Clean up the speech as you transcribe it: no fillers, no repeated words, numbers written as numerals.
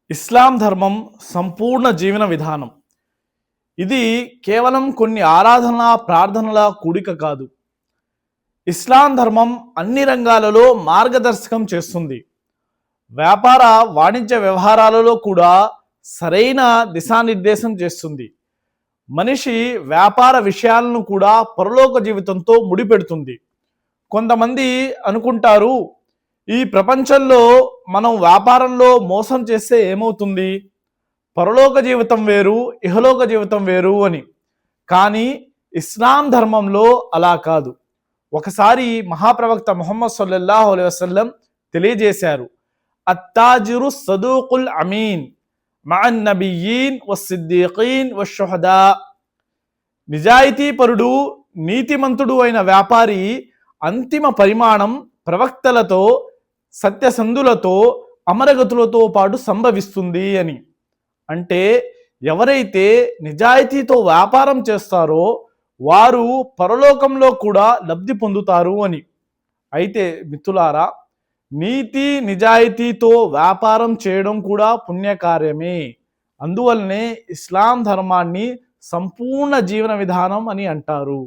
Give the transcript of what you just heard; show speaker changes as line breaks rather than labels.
ఇస్లాం ధర్మం సంపూర్ణ జీవన విధానం. ఇది కేవలం కొన్ని ఆరాధన ప్రార్థనల కూడిక కాదు. ఇస్లాం ధర్మం అన్ని రంగాలలో మార్గదర్శకం చేస్తుంది. వ్యాపార వాణిజ్య వ్యవహారాలలో కూడా సరైన దిశానిర్దేశం చేస్తుంది. మనిషి వ్యాపార విషయాలను కూడా పరలోక జీవితంతో ముడిపెడుతుంది. కొంతమంది అనుకుంటారు, ఈ ప్రపంచంలో మనం వ్యాపారంలో మోసం చేస్తే ఏమవుతుంది, పరలోక జీవితం వేరు ఇహలోక జీవితం వేరు అని. కానీ ఇస్లాం ధర్మంలో అలా కాదు. ఒకసారి మహాప్రవక్త ముహమ్మద్ సల్లల్లాహు అలైహి వసల్లం తెలియజేశారు, అత్తాజిరు సదూకుల్ అమీన్ మఅన్ నబియ్యీన్ వస్సిద్దీకీన్ వశ్షుహదా. నిజాయితీపరుడు నీతిమంతుడు అయిన వ్యాపారి అంతిమ పరిమాణం ప్రవక్తలతో సత్యసంధులతో అమరగతులతో పాటు సంభవిస్తుంది అని. అంటే ఎవరైతే నిజాయితీతో వ్యాపారం చేస్తారో వారు పరలోకంలో కూడా లబ్ధి పొందుతారు అని. అయితే మిత్రులారా, నీతి నిజాయితీతో వ్యాపారం చేయడం కూడా పుణ్యకార్యమే. అందువల్లనే ఇస్లాం ధర్మాన్ని సంపూర్ణ జీవన విధానం అని అంటారు.